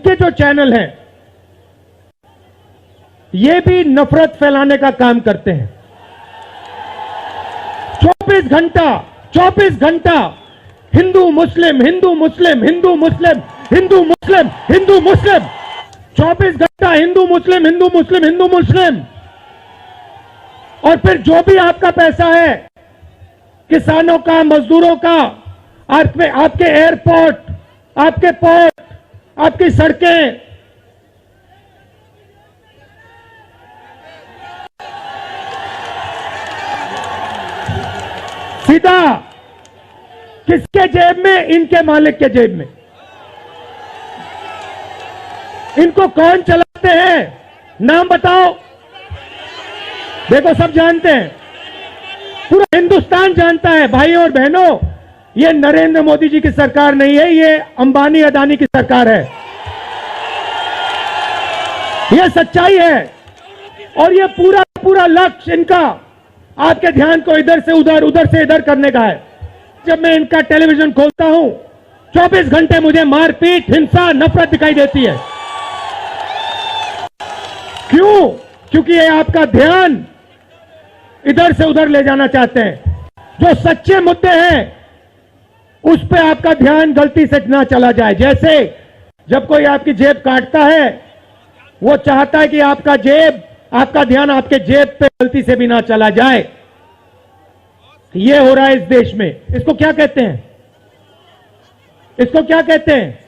इनके जो चैनल हैं ये भी नफरत फैलाने का काम करते हैं। 24 घंटा हिंदू मुस्लिम हिंदू मुस्लिम हिंदू मुस्लिम हिंदू मुस्लिम हिंदू मुस्लिम, 24 घंटा हिंदू मुस्लिम हिंदू मुस्लिम हिंदू मुस्लिम। और फिर जो भी आपका पैसा है, किसानों का, मजदूरों का, आपके एयरपोर्ट, आपके पोर्ट, आपकी सड़कें, सीधा किसके जेब में? इनके मालिक के जेब में। इनको कौन चलाते हैं? नाम बताओ। देखो, सब जानते हैं, पूरा हिंदुस्तान जानता है। भाइयों और बहनों, ये नरेंद्र मोदी जी की सरकार नहीं है, ये अंबानी अदानी की सरकार है। ये सच्चाई है। और ये पूरा लक्ष्य इनका आपके ध्यान को इधर से उधर, उधर से इधर करने का है। जब मैं इनका टेलीविजन खोलता हूं, 24 घंटे मुझे मारपीट, हिंसा, नफरत दिखाई देती है। क्यों? क्योंकि ये आपका ध्यान इधर से उधर ले जाना चाहते हैं। जो सच्चे मुद्दे हैं उस पे आपका ध्यान गलती से ना चला जाए। जैसे जब कोई आपकी जेब काटता है, वो चाहता है कि आपका ध्यान आपके जेब पे गलती से भी ना चला जाए। ये हो रहा है इस देश में। इसको क्या कहते हैं? इसको क्या कहते हैं?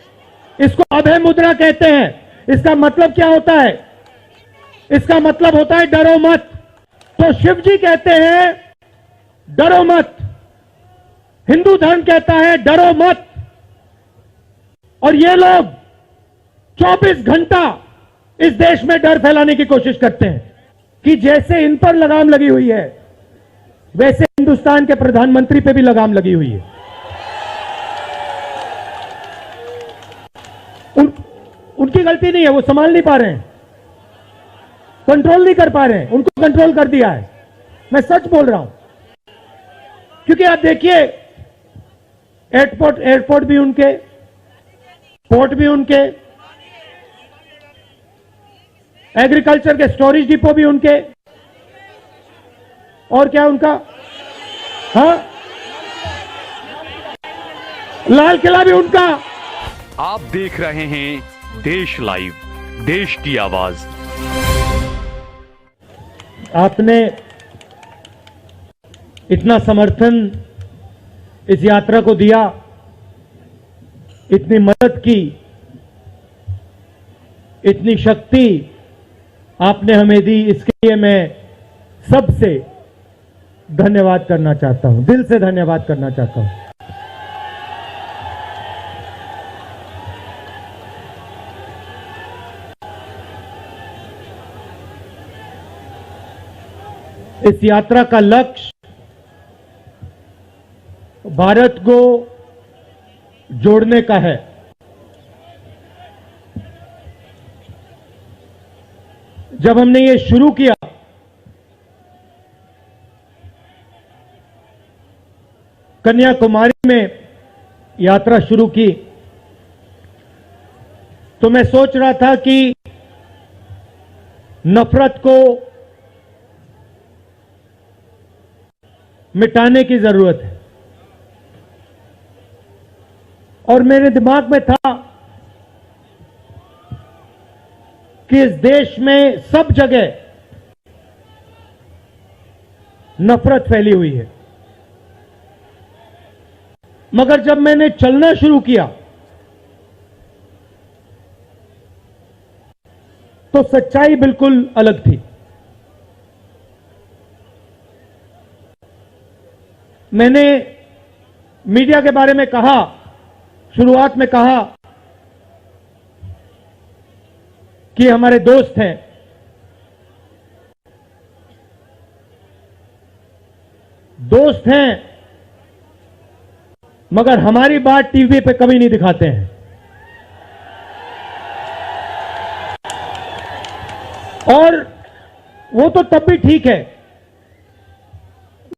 इसको अभय मुद्रा कहते हैं। इसका मतलब क्या होता है? इसका मतलब होता है डरो मत। तो शिव जी कहते हैं डरो मत, हिंदू धर्म कहता है डरो मत। और ये लोग 24 घंटा इस देश में डर फैलाने की कोशिश करते हैं कि जैसे इन पर लगाम लगी हुई है, वैसे हिंदुस्तान के प्रधानमंत्री पे भी लगाम लगी हुई है। उनकी गलती नहीं है, वो संभाल नहीं पा रहे हैं, कंट्रोल नहीं कर पा रहे हैं। उनको कंट्रोल कर दिया है। मैं सच बोल रहा हूं। क्योंकि आप देखिए, एयरपोर्ट भी उनके, पोर्ट भी उनके, एग्रीकल्चर के स्टोरेज डिपो भी उनके, और क्या उनका? हाँ, लाल किला भी उनका। आप देख रहे हैं देश लाइव, देश की आवाज। आपने इतना समर्थन इस यात्रा को दिया, इतनी मदद की, इतनी शक्ति आपने हमें दी, इसके लिए मैं सबसे धन्यवाद करना चाहता हूं, दिल से धन्यवाद करना चाहता हूं। इस यात्रा का लक्ष्य भारत को जोड़ने का है। जब हमने ये शुरू किया, कन्याकुमारी में यात्रा शुरू की, तो मैं सोच रहा था कि नफरत को मिटाने की जरूरत है। और मेरे दिमाग में था कि इस देश में सब जगह नफरत फैली हुई है। मगर जब मैंने चलना शुरू किया तो सच्चाई बिल्कुल अलग थी। मैंने मीडिया के बारे में कहा, शुरुआत में कहा कि हमारे दोस्त हैं, मगर हमारी बात टीवी पे कभी नहीं दिखाते हैं। और वो तो तब भी ठीक है,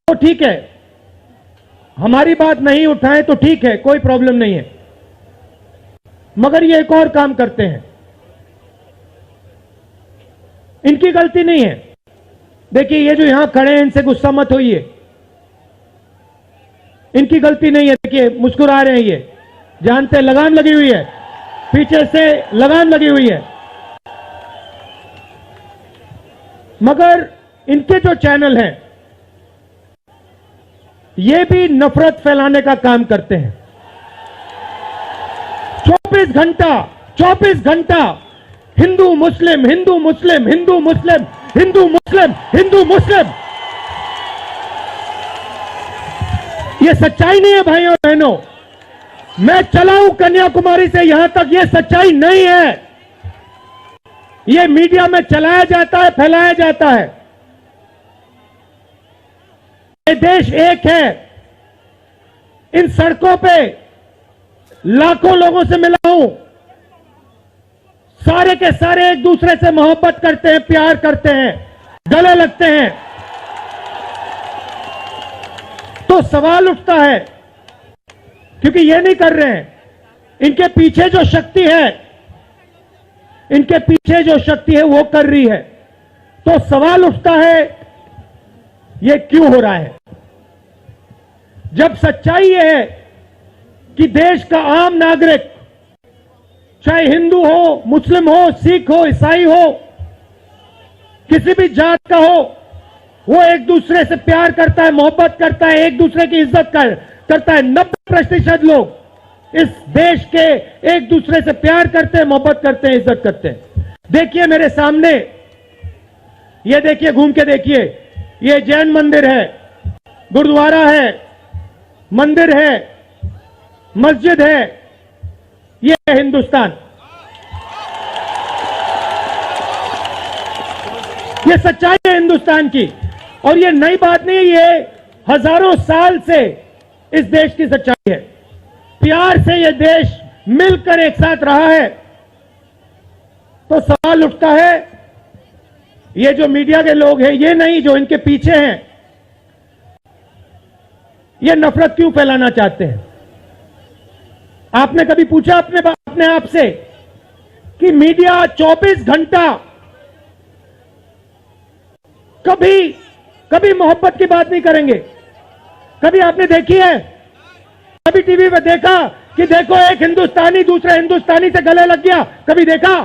वो ठीक है, हमारी बात नहीं उठाएं तो ठीक है, कोई प्रॉब्लम नहीं है। मगर ये एक और काम करते हैं, इनकी गलती नहीं है। देखिए ये जो यहां खड़े हैं इनसे गुस्सा मत होइए, इनकी गलती नहीं है। देखिए मुस्कुरा रहे हैं, ये जानते हैं लगाम लगी हुई है, पीछे से लगाम लगी हुई है। मगर इनके जो चैनल हैं ये भी नफरत फैलाने का काम करते हैं। 24 घंटा हिंदू मुस्लिम, हिंदू मुस्लिम, हिंदू मुस्लिम, हिंदू मुस्लिम, हिंदू मुस्लिम। ये सच्चाई नहीं है भाइयों और बहनों। मैं चला हूं कन्याकुमारी से यहां तक, ये सच्चाई नहीं है। ये मीडिया में चलाया जाता है, फैलाया जाता है। ये देश एक है। इन सड़कों पे लाखों लोगों से मिला हूं, सारे के सारे एक दूसरे से मोहब्बत करते हैं, प्यार करते हैं, गले लगते हैं। तो सवाल उठता है, क्योंकि ये नहीं कर रहे हैं, इनके पीछे जो शक्ति है, इनके पीछे जो शक्ति है वो कर रही है। तो सवाल उठता है ये क्यों हो रहा है, जब सच्चाई ये है कि देश का आम नागरिक, चाहे हिंदू हो, मुस्लिम हो, सिख हो, ईसाई हो, किसी भी जात का हो, वो एक दूसरे से प्यार करता है, मोहब्बत करता है, एक दूसरे की इज्जत करता है। 90% लोग इस देश के एक दूसरे से प्यार करते हैं, मोहब्बत करते हैं, इज्जत करते हैं। देखिए मेरे सामने, ये देखिए, घूम के देखिए, ये जैन मंदिर है, गुरुद्वारा है, मंदिर है, मस्जिद है, ये है हिंदुस्तान। ये सच्चाई है हिंदुस्तान की, और ये नई बात नहीं, ये हजारों साल से इस देश की सच्चाई है। प्यार से ये देश मिलकर एक साथ रहा है। तो सवाल उठता है, ये जो मीडिया के लोग हैं, ये नहीं, जो इनके पीछे हैं, ये नफरत क्यों फैलाना चाहते हैं? आपने कभी पूछा अपने आप से कि मीडिया 24 घंटा कभी मोहब्बत की बात नहीं करेंगे? कभी आपने देखी है? कभी टीवी पे देखा कि देखो एक हिंदुस्तानी दूसरे हिंदुस्तानी से गले लग गया? कभी देखा?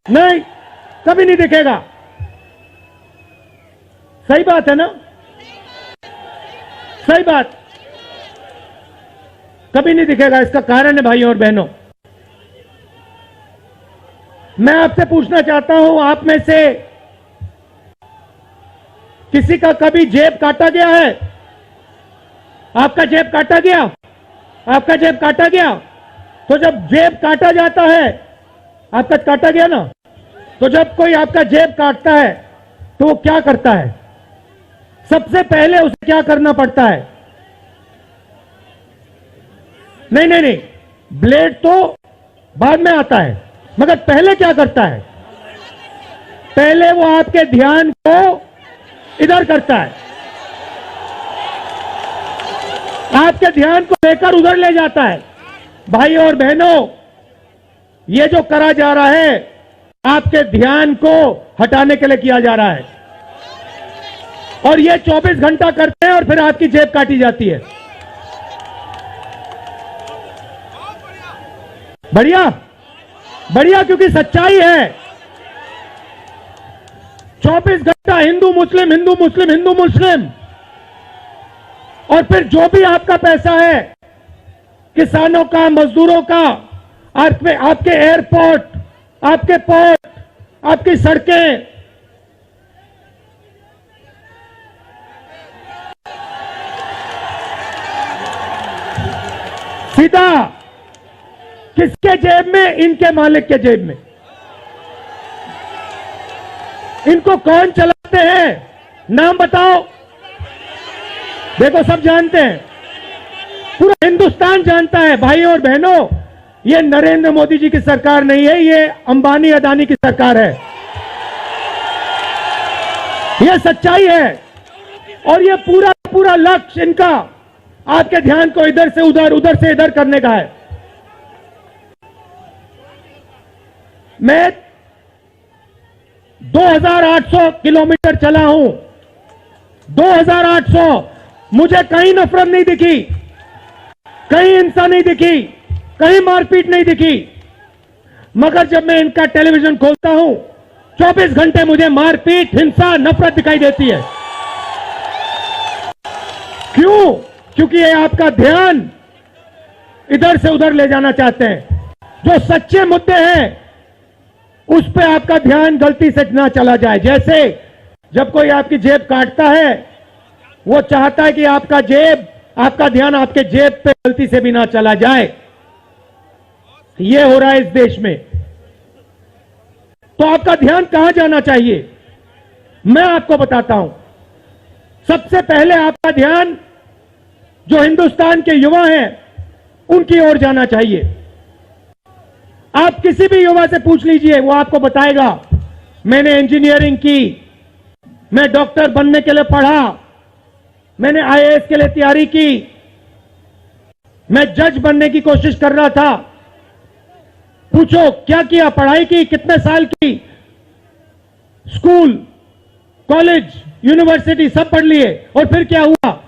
नहीं, कभी नहीं दिखेगा। सही बात है ना? सही बात, कभी नहीं दिखेगा। इसका कारण है भाइयों और बहनों, मैं आपसे पूछना चाहता हूं, आप में से किसी का कभी जेब काटा गया है? आपका जेब काटा गया? आपका जेब काटा गया? तो जब जेब काटा जाता है, आपका काटा गया ना, तो जब कोई आपका जेब काटता है तो वो क्या करता है? सबसे पहले उसे क्या करना पड़ता है? नहीं, ब्लेड तो बाद में आता है, मगर पहले क्या करता है? पहले वो आपके ध्यान को इधर करता है, आपके ध्यान को लेकर उधर ले जाता है। भाइयों और बहनों, ये जो करा जा रहा है, आपके ध्यान को हटाने के लिए किया जा रहा है, और ये 24 घंटा करते हैं और फिर आपकी जेब काटी जाती है। बढ़िया, बढ़िया, क्योंकि सच्चाई है। 24 घंटा हिंदू मुस्लिम, हिंदू मुस्लिम, हिंदू मुस्लिम, और फिर जो भी आपका पैसा है, किसानों का, मजदूरों का, आपके एयरपोर्ट, आपके पोर्ट, आपकी सड़कें, सीधा किसके जेब में? इनके मालिक के जेब में। इनको कौन चलाते हैं? नाम बताओ। देखो, सब जानते हैं, पूरा हिंदुस्तान जानता है। भाइयों और बहनों, ये नरेंद्र मोदी जी की सरकार नहीं है, ये अंबानी अदानी की सरकार है। ये सच्चाई है, और ये पूरा लक्ष्य इनका आपके ध्यान को इधर से उधर, उधर से इधर करने का है। मैं 2800 किलोमीटर चला हूं, 2800। मुझे कहीं नफरत नहीं दिखी, कहीं हिंसा नहीं दिखी, कहीं मारपीट नहीं दिखी। मगर जब मैं इनका टेलीविजन खोलता हूं, 24 घंटे मुझे मारपीट, हिंसा, नफरत दिखाई देती है। क्यों? क्योंकि ये आपका ध्यान इधर से उधर ले जाना चाहते हैं। जो सच्चे मुद्दे हैं उस पे आपका ध्यान गलती से ना चला जाए। जैसे जब कोई आपकी जेब काटता है, वो चाहता है कि आपका ध्यान आपके जेब पे गलती से भी ना चला जाए। ये हो रहा है इस देश में। तो आपका ध्यान कहां जाना चाहिए, मैं आपको बताता हूं। सबसे पहले आपका ध्यान जो हिंदुस्तान के युवा हैं उनकी ओर जाना चाहिए। आप किसी भी युवा से पूछ लीजिए, वो आपको बताएगा मैंने इंजीनियरिंग की, मैं डॉक्टर बनने के लिए पढ़ा, मैंने आईएएस के लिए तैयारी की, मैं जज बनने की कोशिश कर रहा था। पूछो क्या किया, पढ़ाई की, कितने साल की, स्कूल, कॉलेज, यूनिवर्सिटी सब पढ़ लिए, और फिर क्या हुआ?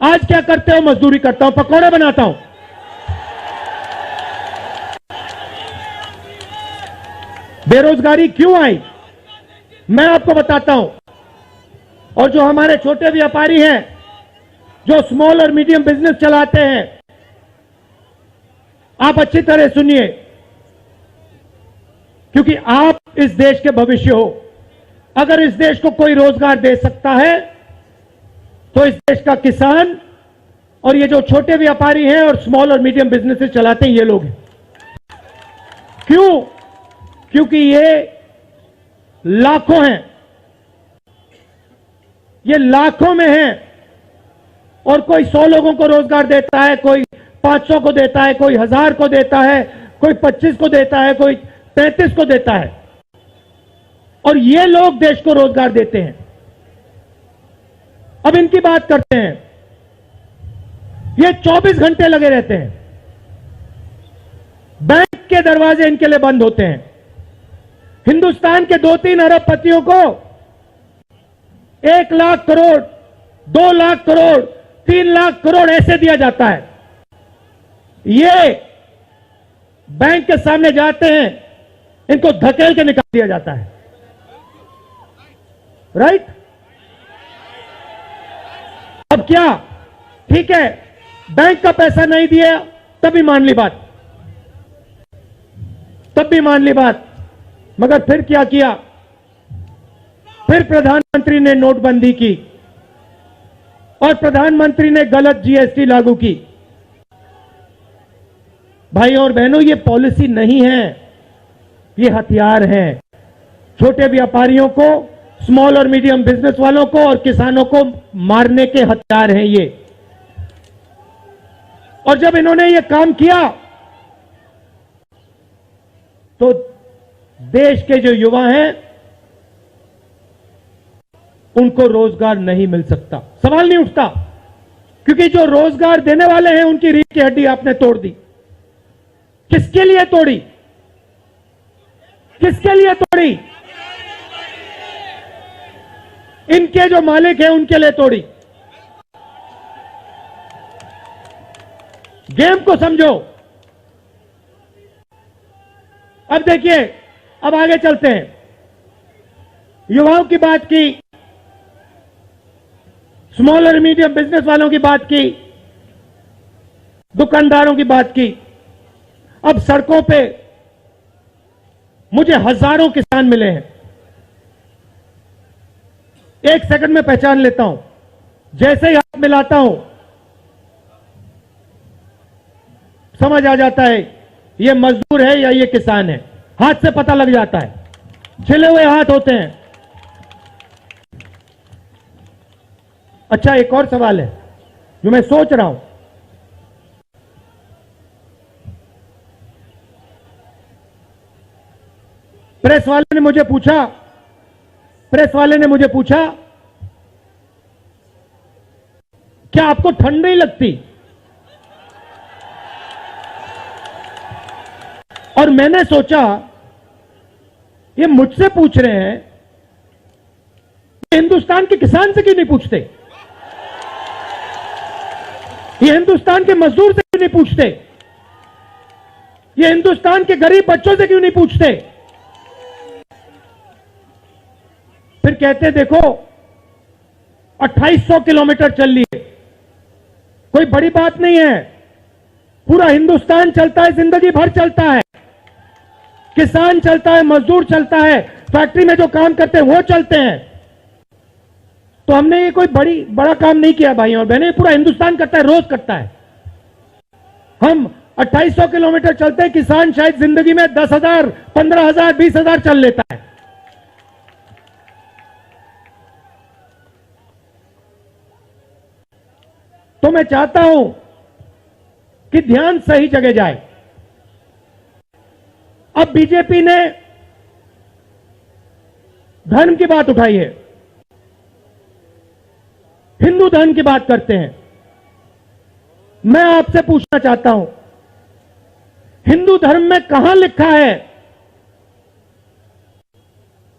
आज क्या करते हो? मजदूरी करता हूं, पकौड़े बनाता हूं। बेरोजगारी क्यों आई, मैं आपको बताता हूं। और जो हमारे छोटे व्यापारी हैं, जो स्मॉल और मीडियम बिजनेस चलाते हैं, आप अच्छी तरह सुनिए, क्योंकि आप इस देश के भविष्य हो। अगर इस देश को कोई रोजगार दे सकता है तो इस देश का किसान और ये जो छोटे व्यापारी हैं और स्मॉल और मीडियम बिजनेसेस चलाते हैं, ये लोग हैं। क्यों? क्योंकि ये लाखों हैं, ये लाखों में हैं। और कोई 100 लोगों को रोजगार देता है, कोई 500 को देता है, कोई 1000 को देता है, कोई 25 को देता है, कोई 35 को देता है। और ये लोग देश को रोजगार देते हैं। अब इनकी बात करते हैं। ये 24 घंटे लगे रहते हैं, बैंक के दरवाजे इनके लिए बंद होते हैं। हिंदुस्तान के 2-3 अरबपतियों को 1 लाख करोड़, 2 लाख करोड़, 3 लाख करोड़ ऐसे दिया जाता है। ये बैंक के सामने जाते हैं, इनको धकेल के निकाल दिया जाता है। राइट? अब क्या? ठीक है, बैंक का पैसा नहीं दिया तभी मान ली बात, तब भी मान ली बात। मगर फिर क्या किया? फिर प्रधानमंत्री ने नोटबंदी की और प्रधानमंत्री ने गलत जीएसटी लागू की। भाइयों और बहनों, ये पॉलिसी नहीं है, ये हथियार है। छोटे व्यापारियों को, स्मॉल और मीडियम बिजनेस वालों को और किसानों को मारने के हथियार हैं ये। और जब इन्होंने ये काम किया तो देश के जो युवा हैं उनको रोजगार नहीं मिल सकता, सवाल नहीं उठता। क्योंकि जो रोजगार देने वाले हैं उनकी रीढ़ की हड्डी आपने तोड़ दी। किसके लिए तोड़ी? किसके लिए तोड़ी? इनके जो मालिक हैं उनके लिए तोड़ी। गेम को समझो। अब देखिए, अब आगे चलते हैं। युवाओं की बात की, स्मॉल और मीडियम बिजनेस वालों की बात की, दुकानदारों की बात की। अब सड़कों पे मुझे हजारों किसान मिले हैं। 1 सेकंड में पहचान लेता हूं, जैसे ही हाथ मिलाता हूं समझ आ जाता है ये मजदूर है या ये किसान है। हाथ से पता लग जाता है, छिले हुए हाथ होते हैं। अच्छा, एक और सवाल है जो मैं सोच रहा हूं। प्रेस वाले ने मुझे पूछा क्या आपको ठंड नहीं लगती? और मैंने सोचा ये मुझसे पूछ रहे हैं हिंदुस्तान के किसान से क्यों नहीं पूछते? ये हिंदुस्तान के मजदूर से क्यों नहीं पूछते? ये हिंदुस्तान के गरीब बच्चों से क्यों नहीं पूछते? फिर कहते देखो 2800 किलोमीटर चल लिए, कोई बड़ी बात नहीं है। पूरा हिंदुस्तान चलता है, जिंदगी भर चलता है। किसान चलता है, मजदूर चलता है, फैक्ट्री में जो काम करते हैं वो चलते हैं। तो हमने ये कोई बड़ा काम नहीं किया भाई और बहनें, पूरा हिंदुस्तान करता है, रोज करता है। हम 2800 किलोमीटर चलते हैं, किसान शायद जिंदगी में 10,000, 15,000, 20,000 चल लेता है। तो मैं चाहता हूं कि ध्यान सही जगह जाए। अब बीजेपी ने धर्म की बात उठाई है, हिंदू धर्म की बात करते हैं। मैं आपसे पूछना चाहता हूं, हिंदू धर्म में कहां लिखा है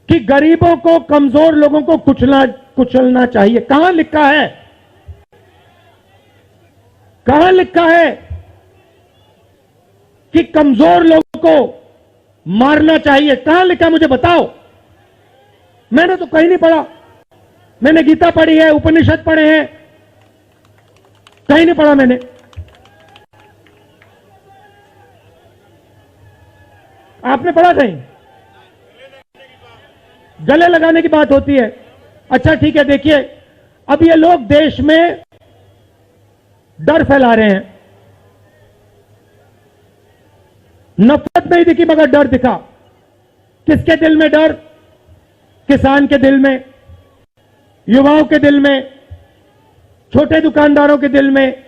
कि गरीबों को, कमजोर लोगों को कुचलना चाहिए? कहां लिखा है? कहां लिखा है कि कमजोर लोगों को मारना चाहिए? कहां लिखा है मुझे बताओ। मैंने तो कहीं नहीं पढ़ा। मैंने गीता पढ़ी है, उपनिषद पढ़े हैं, कहीं नहीं पढ़ा मैंने। आपने पढ़ा कहीं? गले लगाने की बात होती है। अच्छा ठीक है, देखिए अब ये लोग देश में डर फैला रहे हैं। नफरत नहीं दिखी मगर डर दिखा। किसके दिल में डर? किसान के दिल में, युवाओं के दिल में, छोटे दुकानदारों के दिल में,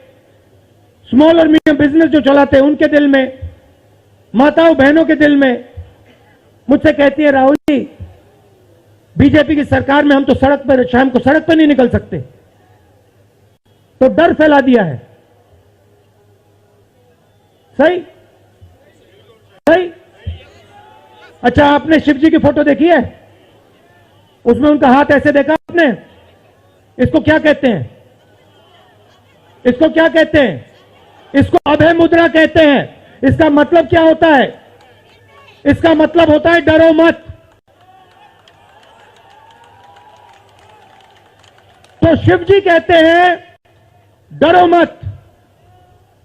स्मॉल और मीडियम बिजनेस जो चलाते हैं उनके दिल में, माताओं बहनों के दिल में। मुझसे कहती है राहुल जी, बीजेपी की सरकार में हम तो सड़क पर, शाम को सड़क पर नहीं निकल सकते। तो डर फैला दिया है। सही सही। अच्छा आपने शिव जी की फोटो देखी है? उसमें उनका हाथ ऐसे देखा आपने? इसको क्या कहते हैं? इसको क्या कहते हैं? इसको अभय मुद्रा कहते हैं। इसका मतलब क्या होता है? इसका मतलब होता है डरो मत। तो शिव जी कहते हैं डरो मत,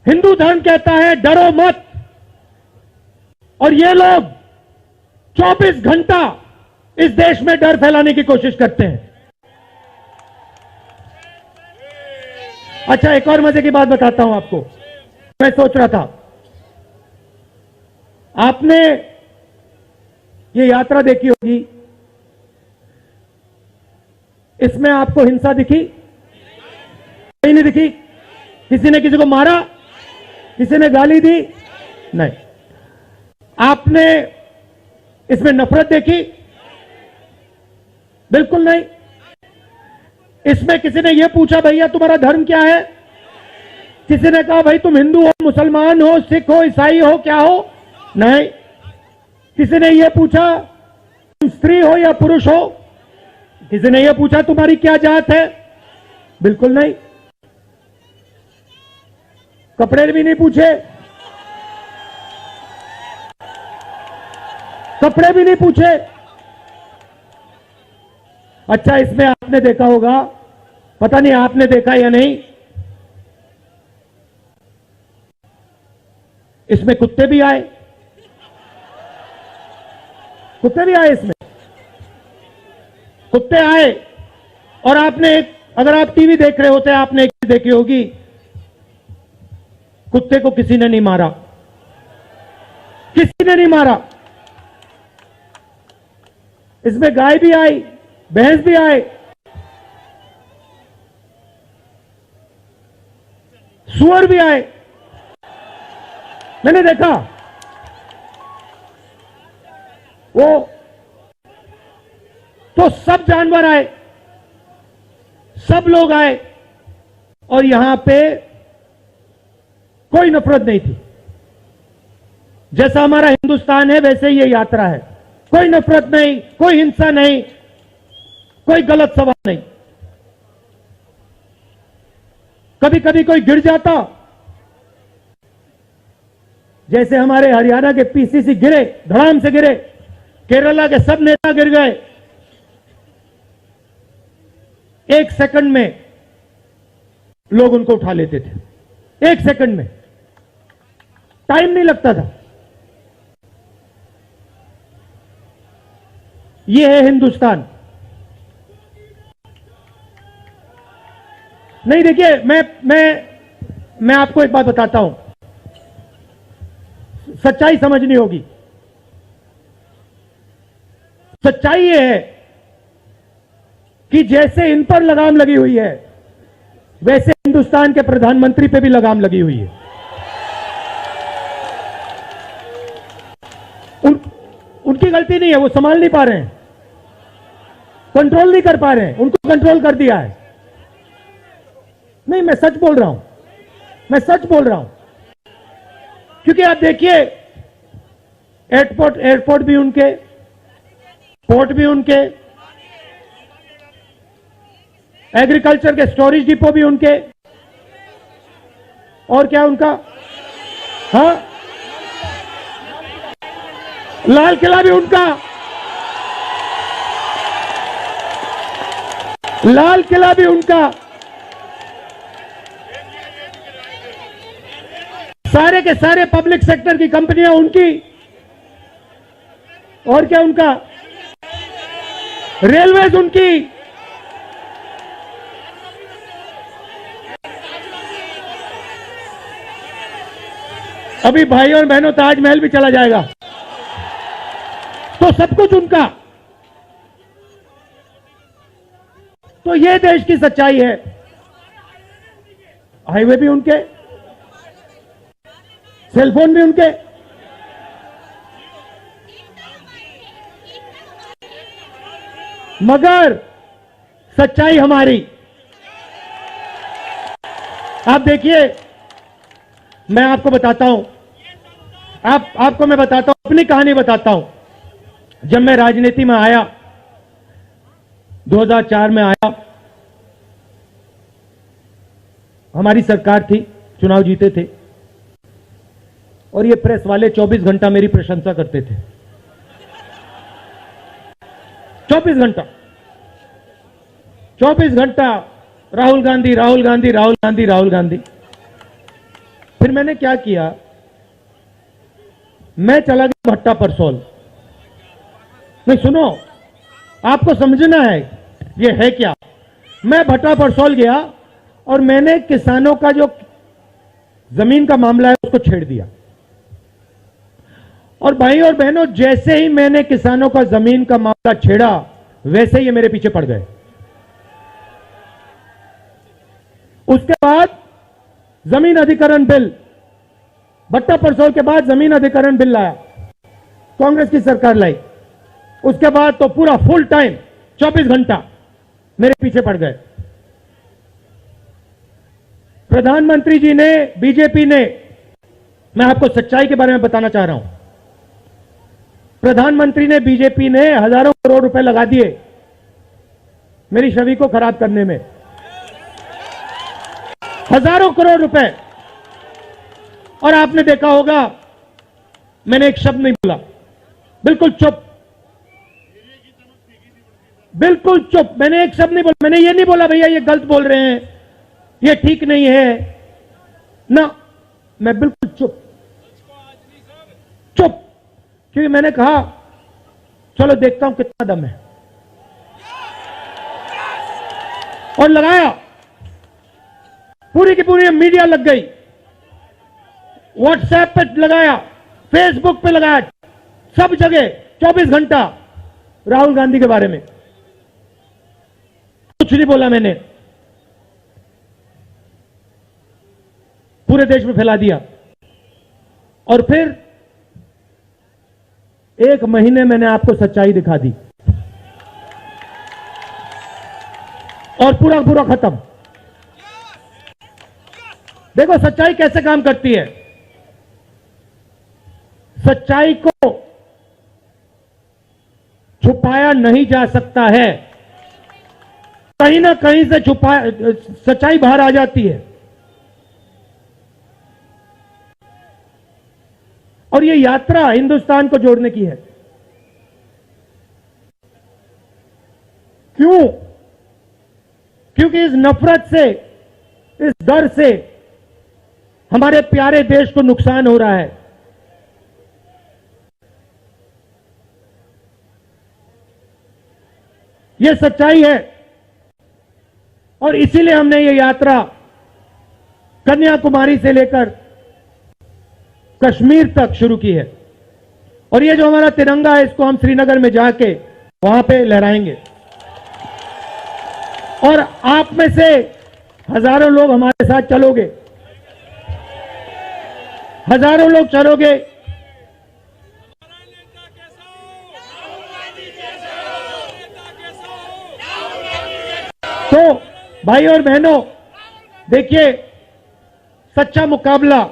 हिंदू धर्म कहता है डरो मत, और ये लोग 24 घंटा इस देश में डर फैलाने की कोशिश करते हैं। अच्छा एक और मजे की बात बताता हूं आपको। मैं सोच रहा था, आपने ये यात्रा देखी होगी, इसमें आपको हिंसा दिखी? कहीं नहीं दिखी? किसी ने किसी को मारा? किसी ने गाली दी? नहीं। आपने इसमें नफरत देखी? बिल्कुल नहीं। इसमें किसी ने यह पूछा भैया तुम्हारा धर्म क्या है? किसी ने कहा भाई तुम हिंदू हो, मुसलमान हो, सिख हो, ईसाई हो, क्या हो? नहीं। किसी ने यह पूछा तुम स्त्री हो या पुरुष हो? किसी ने यह पूछा तुम्हारी क्या जात है? बिल्कुल नहीं। कपड़े भी नहीं पूछे, कपड़े भी नहीं पूछे। अच्छा इसमें आपने देखा होगा, पता नहीं आपने देखा या नहीं, इसमें कुत्ते भी आए। कुत्ते भी आए इसमें, कुत्ते आए। और आपने अगर आप टीवी देख रहे होते आपने एक चीज देखी होगी, कुत्ते को किसी ने नहीं मारा, किसी ने नहीं मारा। इसमें गाय भी आई, भैंस भी आए, सुअर भी आए, मैंने देखा। वो तो सब जानवर आए, सब लोग आए, और यहां पे कोई नफरत नहीं थी। जैसा हमारा हिंदुस्तान है वैसे ही ये यात्रा है। कोई नफरत नहीं, कोई हिंसा नहीं, कोई गलत सवाल नहीं। कभी कभी कोई गिर जाता, जैसे हमारे हरियाणा के पीसीसी गिरे, धड़ाम से गिरे, केरला के सब नेता गिर गए, 1 सेकंड में लोग उनको उठा लेते थे। 1 सेकंड में, टाइम नहीं लगता था। यह है हिंदुस्तान। नहीं, देखिए, मैं आपको एक बात बताता हूं, सच्चाई समझनी होगी। सच्चाई यह है कि जैसे इन पर लगाम लगी हुई है, वैसे हिंदुस्तान के प्रधानमंत्री पे भी लगाम लगी हुई है। उनकी गलती नहीं है, वो संभाल नहीं पा रहे हैं, कंट्रोल नहीं कर पा रहे हैं, उनको कंट्रोल कर दिया है। नहीं, मैं सच बोल रहा हूं, मैं सच बोल रहा हूं। क्योंकि आप देखिए, एयरपोर्ट भी उनके, पोर्ट भी उनके, एग्रीकल्चर के स्टोरेज डिपो भी उनके, और क्या उनका, हाँ, लाल किला भी उनका, लाल किला भी उनका, सारे के सारे पब्लिक सेक्टर की कंपनियां उनकी, और क्या उनका, रेलवेज उनकी, अभी भाई और बहनों ताजमहल भी चला जाएगा, तो सब कुछ उनका। तो ये देश की सच्चाई है। हाईवे भी उनके, सेलफोन भी उनके, मगर सच्चाई हमारी। आप देखिए, मैं आपको बताता हूं, आपको मैं बताता हूं, अपनी कहानी बताता हूं। जब मैं राजनीति में आया, 2004 में आया, हमारी सरकार थी, चुनाव जीते थे, और ये प्रेस वाले 24 घंटा मेरी प्रशंसा करते थे। 24 घंटा, 24 घंटा राहुल गांधी, राहुल गांधी, राहुल गांधी, राहुल गांधी। फिर मैंने क्या किया, मैं चला गया भट्टा परसोल। नहीं, सुनो, आपको समझना है ये है क्या। मैं भट्टा परसोल गया और मैंने किसानों का जो जमीन का मामला है उसको छेड़ दिया। और भाई और बहनों, जैसे ही मैंने किसानों का जमीन का मामला छेड़ा, वैसे ही मेरे पीछे पड़ गए। उसके बाद जमीन अधिग्रहण बिल, भट्टा परसोल के बाद जमीन अधिग्रहण बिल लाया, कांग्रेस की सरकार लाई। उसके बाद तो पूरा फुल टाइम 24 घंटा मेरे पीछे पड़ गए। प्रधानमंत्री जी ने, बीजेपी ने, मैं आपको सच्चाई के बारे में बताना चाह रहा हूं, प्रधानमंत्री ने, बीजेपी ने हजारों करोड़ रुपए लगा दिए मेरी छवि को खराब करने में। हजारों करोड़ रुपए। और आपने देखा होगा, मैंने एक शब्द नहीं बोला, बिल्कुल चुप, बिल्कुल चुप। मैंने एक शब्द नहीं बोला। मैंने ये नहीं बोला भैया ये गलत बोल रहे हैं, ये ठीक नहीं है ना, मैं बिल्कुल चुप, चुप। क्योंकि मैंने कहा चलो देखता हूं कितना दम है, और लगाया। पूरी की पूरी मीडिया लग गई, व्हाट्सएप पे लगाया, फेसबुक पे लगाया, सब जगह 24 घंटा राहुल गांधी के बारे में। कुछ नहीं बोला मैंने, पूरे देश में फैला दिया। और फिर 1 महीने मैंने आपको सच्चाई दिखा दी, और पूरा पूरा खत्म। देखो सच्चाई कैसे काम करती है। सच्चाई को छुपाया नहीं जा सकता है, कहीं ना कहीं से सच्चाई बाहर आ जाती है। और ये यात्रा हिंदुस्तान को जोड़ने की है। क्यों? क्योंकि इस नफरत से, इस डर से हमारे प्यारे देश को नुकसान हो रहा है। यह सच्चाई है और इसीलिए हमने ये यात्रा कन्याकुमारी से लेकर कश्मीर तक शुरू की है। और ये जो हमारा तिरंगा है, इसको हम श्रीनगर में जाके वहां पे लहराएंगे। और आप में से हजारों लोग हमारे साथ चलोगे, हजारों लोग चलोगे। तो भाई और बहनों, देखिए, सच्चा मुकाबला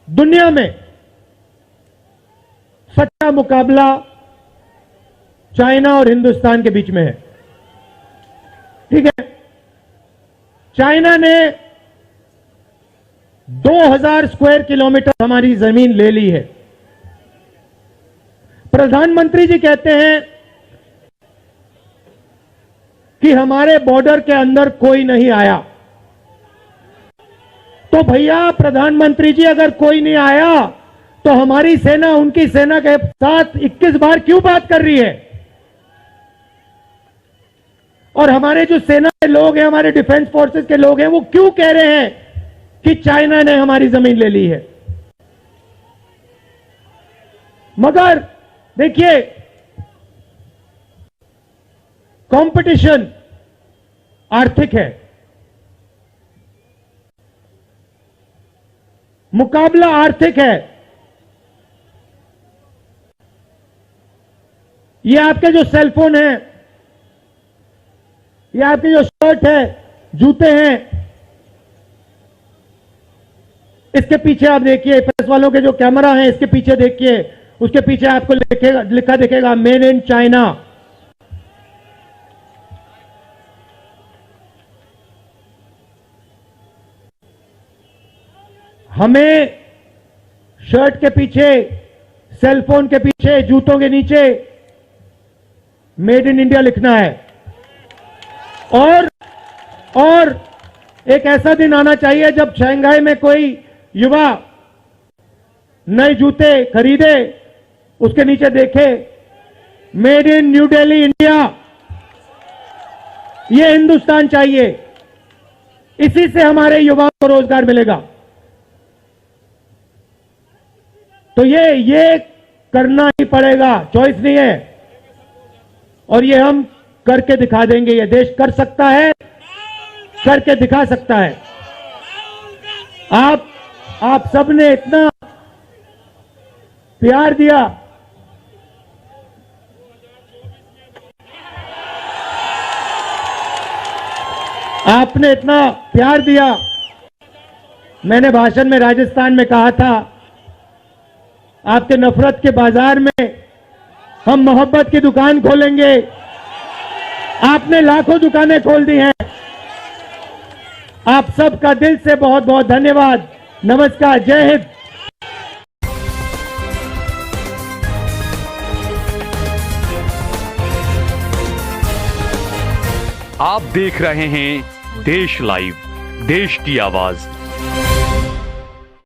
दुनिया में, सच्चा मुकाबला चाइना और हिंदुस्तान के बीच में है। ठीक है, चाइना ने 2000 स्क्वायर किलोमीटर हमारी जमीन ले ली है। प्रधानमंत्री जी कहते हैं कि हमारे बॉर्डर के अंदर कोई नहीं आया। तो भैया प्रधानमंत्री जी, अगर कोई नहीं आया तो हमारी सेना उनकी सेना के साथ 21 बार क्यों बात कर रही है? और हमारे जो सेना के लोग हैं, हमारे डिफेंस फोर्सेस के लोग हैं, वो क्यों कह रहे हैं कि चाइना ने हमारी जमीन ले ली है? मगर देखिए, कंपटीशन आर्थिक है, मुकाबला आर्थिक है। ये आपके जो सेलफोन है, ये आपके जो शर्ट है, जूते हैं, इसके पीछे आप देखिए, प्रेस वालों के जो कैमरा है, इसके पीछे देखिए, उसके पीछे आपको लिखा दिखेगा मेड इन चाइना। हमें शर्ट के पीछे, सेलफोन के पीछे, जूतों के नीचे मेड इन इंडिया लिखना है। और एक ऐसा दिन आना चाहिए जब शंघाई में कोई युवा नए जूते खरीदे, उसके नीचे देखे made in new Delhi India. ये हिंदुस्तान चाहिए, इसी से हमारे युवाओं को रोजगार मिलेगा। तो ये करना ही पड़ेगा, चॉइस नहीं है। और ये हम करके दिखा देंगे। ये देश कर सकता है, करके दिखा सकता है। आप सबने इतना प्यार दिया, आपने इतना प्यार दिया। मैंने भाषण में राजस्थान में कहा था, आपके नफरत के बाजार में हम मोहब्बत की दुकान खोलेंगे। आपने लाखों दुकानें खोल दी हैं। आप सबका दिल से बहुत बहुत धन्यवाद। नमस्कार, जय हिंद। आप देख रहे हैं देश लाइव, देश की आवाज।